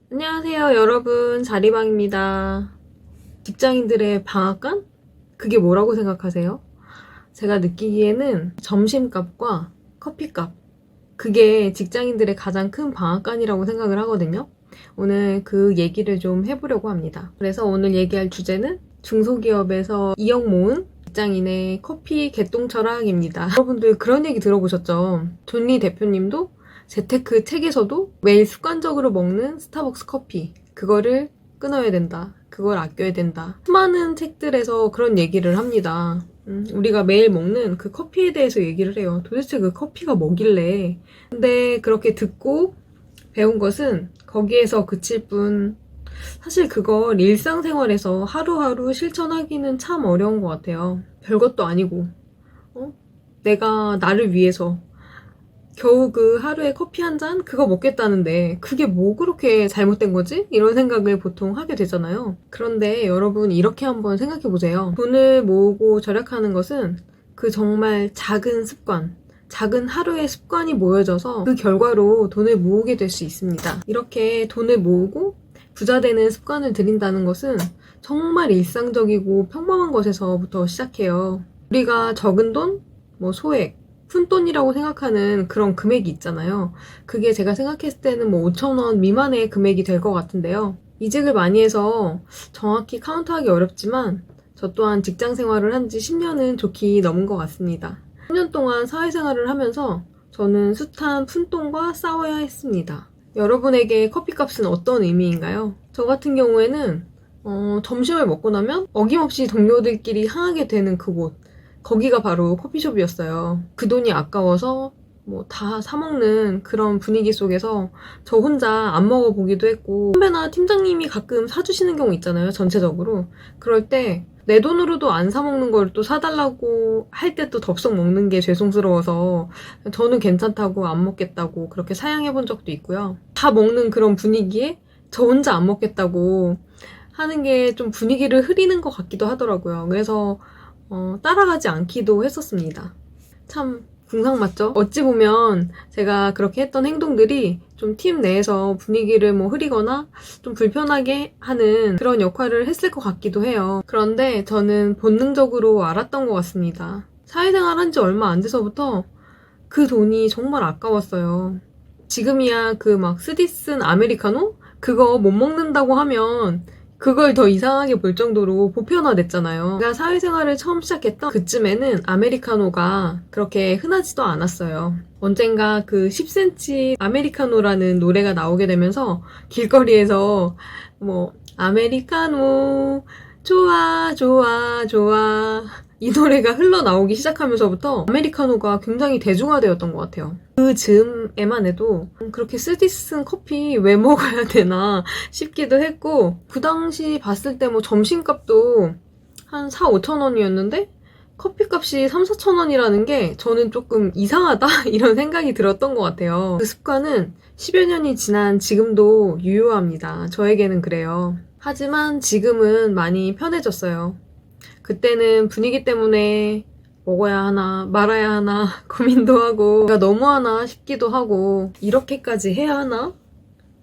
안녕하세요, 여러분. 자리방입니다. 직장인들의 방앗간? 그게 뭐라고 생각하세요? 제가 느끼기에는 점심값과 커피값. 그게 직장인들의 가장 큰 방앗간이라고 생각을 하거든요. 오늘 그 얘기를 좀 해보려고 합니다. 그래서 오늘 얘기할 주제는 중소기업에서 2억 모은 직장인의 커피 개똥 철학입니다. 여러분들 그런 얘기 들어보셨죠? 존리 대표님도 재테크 책에서도 매일 습관적으로 먹는 스타벅스 커피, 그거를 끊어야 된다. 그걸 아껴야 된다. 수많은 책들에서 그런 얘기를 합니다. 우리가 매일 먹는 그 커피에 대해서 얘기를 해요. 도대체 그 커피가 뭐길래. 근데 그렇게 듣고 배운 것은 거기에서 그칠 뿐, 사실 그걸 일상생활에서 하루하루 실천하기는 참 어려운 것 같아요. 별것도 아니고, 내가 나를 위해서 겨우 그 하루에 커피 한 잔? 그거 먹겠다는데 그게 뭐 그렇게 잘못된 거지? 이런 생각을 보통 하게 되잖아요. 그런데 여러분 이렇게 한번 생각해보세요. 돈을 모으고 절약하는 것은 그 정말 작은 습관, 작은 하루의 습관이 모여져서 그 결과로 돈을 모으게 될 수 있습니다. 이렇게 돈을 모으고 부자 되는 습관을 들인다는 것은 정말 일상적이고 평범한 것에서부터 시작해요. 우리가 적은 돈, 소액, 푼돈이라고 생각하는 그런 금액이 있잖아요. 그게 제가 생각했을 때는 5,000원 미만의 금액이 될 것 같은데요. 이직을 많이 해서 정확히 카운트하기 어렵지만 저 또한 직장 생활을 한 지 10년은 좋게 넘은 것 같습니다. 10년 동안 사회생활을 하면서 저는 숱한 푼돈과 싸워야 했습니다. 여러분에게 커피값은 어떤 의미인가요? 저 같은 경우에는 점심을 먹고 나면 어김없이 동료들끼리 향하게 되는 그곳, 거기가 바로 커피숍이었어요. 그 돈이 아까워서 다 사먹는 그런 분위기 속에서 저 혼자 안 먹어보기도 했고, 선배나 팀장님이 가끔 사주시는 경우 있잖아요, 전체적으로. 그럴 때 내 돈으로도 안 사먹는 걸 또 사달라고 할 때 또 덥석 먹는 게 죄송스러워서 저는 괜찮다고 안 먹겠다고 그렇게 사양해본 적도 있고요. 다 먹는 그런 분위기에 저 혼자 안 먹겠다고 하는 게 좀 분위기를 흐리는 것 같기도 하더라고요. 그래서 따라가지 않기도 했었습니다. 참 궁상맞죠? 어찌 보면 제가 그렇게 했던 행동들이 좀 팀 내에서 분위기를 흐리거나 좀 불편하게 하는 그런 역할을 했을 것 같기도 해요. 그런데 저는 본능적으로 알았던 것 같습니다. 사회생활 한 지 얼마 안 돼서부터 그 돈이 정말 아까웠어요. 지금이야 그 쓰디쓴 아메리카노? 그거 못 먹는다고 하면 그걸 더 이상하게 볼 정도로 보편화됐잖아요. 제가 사회생활을 처음 시작했던 그쯤에는 아메리카노가 그렇게 흔하지도 않았어요. 언젠가 그 10cm 아메리카노라는 노래가 나오게 되면서 길거리에서 아메리카노 좋아 좋아 좋아 이 노래가 흘러나오기 시작하면서부터 아메리카노가 굉장히 대중화되었던 것 같아요. 그 즈음에만 해도 그렇게 쓰디쓴 커피 왜 먹어야 되나 싶기도 했고, 그 당시 봤을 때 점심값도 한 4, 5천 원이었는데 커피값이 3, 4천 원이라는 게 저는 조금 이상하다 이런 생각이 들었던 것 같아요. 그 습관은 10여 년이 지난 지금도 유효합니다. 저에게는 그래요. 하지만 지금은 많이 편해졌어요. 그때는 분위기 때문에 먹어야 하나 말아야 하나 고민도 하고 내가 너무하나 싶기도 하고 이렇게까지 해야 하나?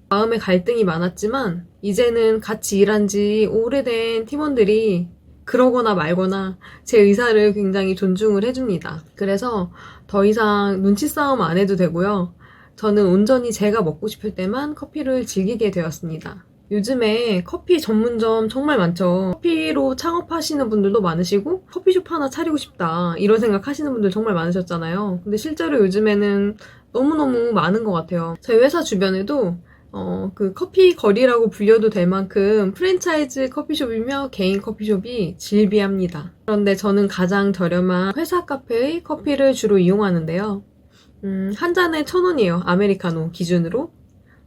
마음의 갈등이 많았지만 이제는 같이 일한 지 오래된 팀원들이 그러거나 말거나 제 의사를 굉장히 존중을 해줍니다. 그래서 더 이상 눈치 싸움 안 해도 되고요. 저는 온전히 제가 먹고 싶을 때만 커피를 즐기게 되었습니다. 요즘에 커피 전문점 정말 많죠. 커피로 창업하시는 분들도 많으시고 커피숍 하나 차리고 싶다 이런 생각 하시는 분들 정말 많으셨잖아요. 근데 실제로 요즘에는 너무너무 많은 것 같아요. 저희 회사 주변에도 그 커피 거리라고 불려도 될 만큼 프랜차이즈 커피숍이며 개인 커피숍이 질비합니다. 그런데 저는 가장 저렴한 회사 카페의 커피를 주로 이용하는데요. 한 잔에 1,000원이에요. 아메리카노 기준으로.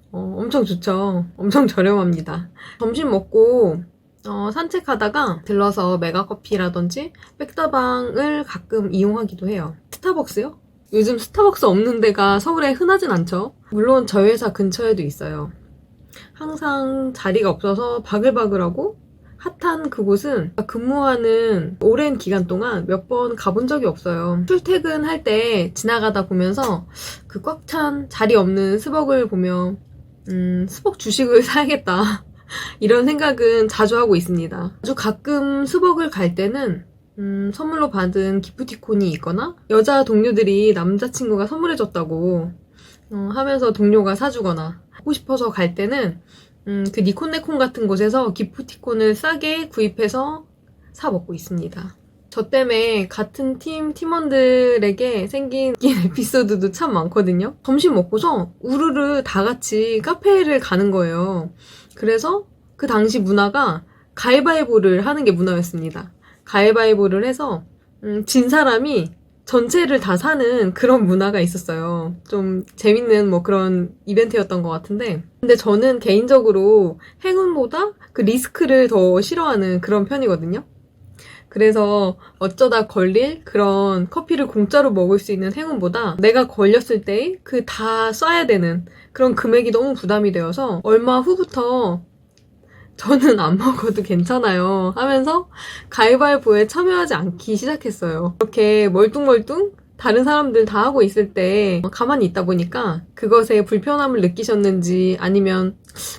엄청 좋죠. 엄청 저렴합니다. 점심 먹고 산책하다가 들러서 메가커피라든지 백다방을 가끔 이용하기도 해요. 스타벅스요? 요즘 스타벅스 없는 데가 서울에 흔하진 않죠. 물론 저희 회사 근처에도 있어요. 항상 자리가 없어서 바글바글하고 핫한 그곳은 근무하는 오랜 기간 동안 몇 번 가본 적이 없어요. 출퇴근할 때 지나가다 보면서 그 꽉 찬 자리 없는 스벅을 보며 스벅 주식을 사야겠다. 이런 생각은 자주 하고 있습니다. 아주 가끔 스벅을 갈 때는 선물로 받은 기프티콘이 있거나 여자 동료들이 남자친구가 선물해줬다고 하면서 동료가 사주거나 하고 싶어서 갈 때는 그 니콘네콘 같은 곳에서 기프티콘을 싸게 구입해서 사 먹고 있습니다. 저 때문에 같은 팀원들에게 생긴 에피소드도 참 많거든요. 점심 먹고서 우르르 다 같이 카페를 가는 거예요. 그래서 그 당시 문화가 가위바위보를 하는 게 문화였습니다. 가위바위보를 해서 진 사람이 전체를 다 사는 그런 문화가 있었어요. 좀 재밌는 뭐 그런 이벤트였던 것 같은데, 근데 저는 개인적으로 행운보다 그 리스크를 더 싫어하는 그런 편이거든요. 그래서 어쩌다 걸릴 그런 커피를 공짜로 먹을 수 있는 행운보다 내가 걸렸을 때 그 다 써야 되는 그런 금액이 너무 부담이 되어서 얼마 후부터 저는 안 먹어도 괜찮아요 하면서 가위바위보에 참여하지 않기 시작했어요. 이렇게 멀뚱멀뚱 다른 사람들 다 하고 있을 때 가만히 있다 보니까 그것에 불편함을 느끼셨는지 아니면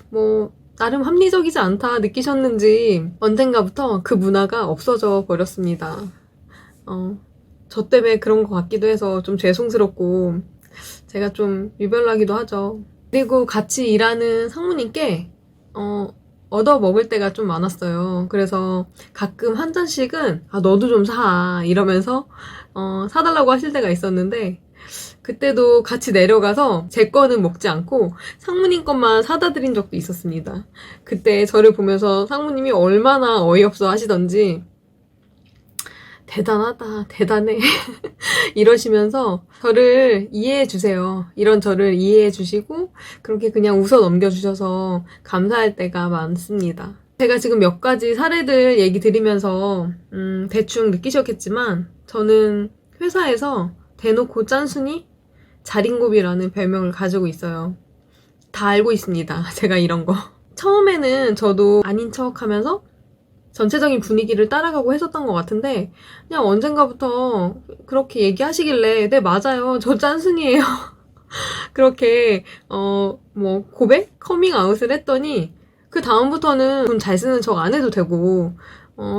뭐 나름 합리적이지 않다 느끼셨는지 언젠가부터 그 문화가 없어져 버렸습니다. 저 때문에 그런 것 같기도 해서 좀 죄송스럽고 제가 좀 유별나기도 하죠. 그리고 같이 일하는 상무님께 얻어 먹을 때가 좀 많았어요. 그래서 가끔 한 잔씩은 너도 좀 사 이러면서 사달라고 하실 때가 있었는데 그때도 같이 내려가서 제 거는 먹지 않고 상무님 것만 사다 드린 적도 있었습니다. 그때 저를 보면서 상무님이 얼마나 어이없어 하시던지 대단하다, 대단해 이러시면서 저를 이해해 주세요. 이런 저를 이해해 주시고 그렇게 그냥 웃어 넘겨주셔서 감사할 때가 많습니다. 제가 지금 몇 가지 사례들 얘기 드리면서 대충 느끼셨겠지만 저는 회사에서 대놓고 짠순이, 자린고비라는 별명을 가지고 있어요. 다 알고 있습니다. 제가 이런 거. 처음에는 저도 아닌 척 하면서 전체적인 분위기를 따라가고 했었던 것 같은데 그냥 언젠가부터 그렇게 얘기하시길래 네 맞아요 저 짠순이에요 그렇게 뭐 고백? 커밍아웃을 했더니 그 다음부터는 돈 잘 쓰는 척 안 해도 되고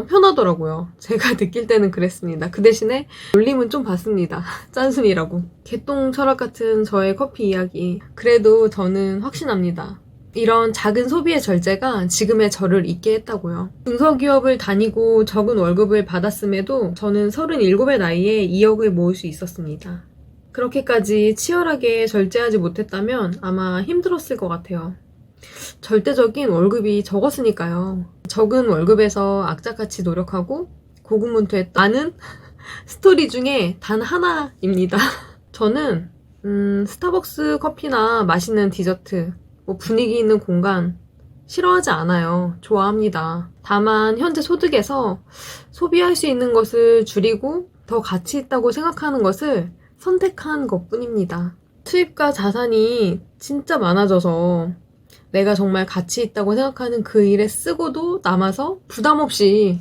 편하더라고요. 제가 느낄 때는 그랬습니다. 그 대신에 놀림은 좀 받습니다. 짠순이라고. 개똥 철학 같은 저의 커피 이야기. 그래도 저는 확신합니다. 이런 작은 소비의 절제가 지금의 저를 있게 했다고요. 중소기업을 다니고 적은 월급을 받았음에도 저는 37의 나이에 2억을 모을 수 있었습니다. 그렇게까지 치열하게 절제하지 못했다면 아마 힘들었을 것 같아요. 절대적인 월급이 적었으니까요. 적은 월급에서 악착같이 노력하고 고군분투했다는 스토리 중에 단 하나입니다. 저는 스타벅스 커피나 맛있는 디저트, 뭐 분위기 있는 공간 싫어하지 않아요. 좋아합니다. 다만 현재 소득에서 소비할 수 있는 것을 줄이고 더 가치 있다고 생각하는 것을 선택한 것뿐입니다. 수입과 자산이 진짜 많아져서 내가 정말 가치 있다고 생각하는 그 일에 쓰고도 남아서 부담 없이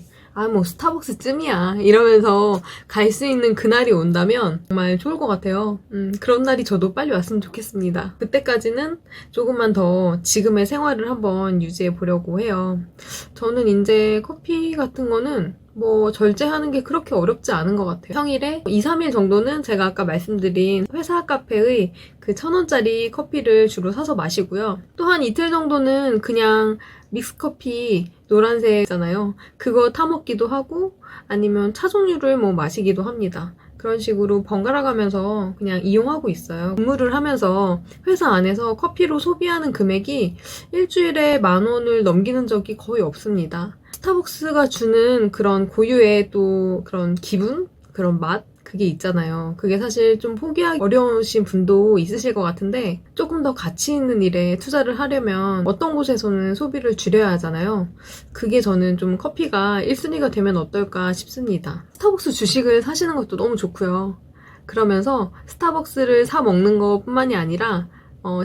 뭐 스타벅스쯤이야 이러면서 갈 수 있는 그날이 온다면 정말 좋을 것 같아요. 그런 날이 저도 빨리 왔으면 좋겠습니다. 그때까지는 조금만 더 지금의 생활을 한번 유지해 보려고 해요. 저는 이제 커피 같은 거는 뭐 절제하는 게 그렇게 어렵지 않은 것 같아요. 평일에 2, 3일 정도는 제가 아까 말씀드린 회사 카페의 그 1,000원짜리 커피를 주로 사서 마시고요. 또 한 이틀 정도는 그냥 믹스커피 노란색 있잖아요. 그거 타먹기도 하고 아니면 차 종류를 뭐 마시기도 합니다. 그런 식으로 번갈아 가면서 그냥 이용하고 있어요. 근무를 하면서 회사 안에서 커피로 소비하는 금액이 일주일에 10,000원을 넘기는 적이 거의 없습니다. 스타벅스가 주는 그런 고유의 또 그런 기분? 그런 맛? 그게 있잖아요. 그게 사실 좀 포기하기 어려우신 분도 있으실 것 같은데 조금 더 가치 있는 일에 투자를 하려면 어떤 곳에서는 소비를 줄여야 하잖아요. 그게 저는 좀 커피가 1순위가 되면 어떨까 싶습니다. 스타벅스 주식을 사시는 것도 너무 좋고요. 그러면서 스타벅스를 사 먹는 것뿐만이 아니라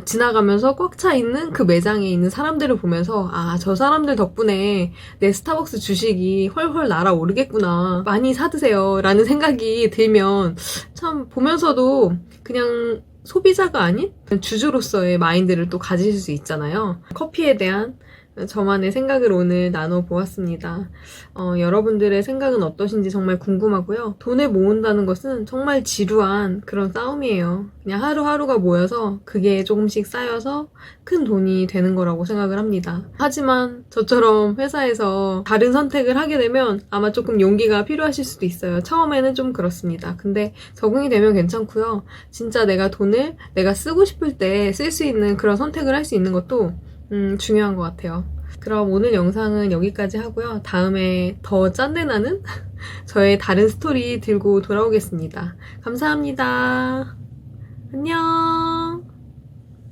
지나가면서 꽉 차 있는 그 매장에 있는 사람들을 보면서 저 사람들 덕분에 내 스타벅스 주식이 훨훨 날아오르겠구나. 많이 사드세요. 라는 생각이 들면 참 보면서도 그냥 소비자가 아닌 주주로서의 마인드를 또 가지실 수 있잖아요. 커피에 대한 저만의 생각을 오늘 나눠보았습니다. 여러분들의 생각은 어떠신지 정말 궁금하고요. 돈을 모은다는 것은 정말 지루한 그런 싸움이에요. 그냥 하루하루가 모여서 그게 조금씩 쌓여서 큰 돈이 되는 거라고 생각을 합니다. 하지만 저처럼 회사에서 다른 선택을 하게 되면 아마 조금 용기가 필요하실 수도 있어요. 처음에는 좀 그렇습니다. 근데 적응이 되면 괜찮고요. 진짜 내가 돈을 내가 쓰고 싶을 때 쓸 수 있는 그런 선택을 할 수 있는 것도 중요한 것 같아요. 그럼 오늘 영상은 여기까지 하고요. 다음에 더 짠내나는 저의 다른 스토리 들고 돌아오겠습니다. 감사합니다. 안녕.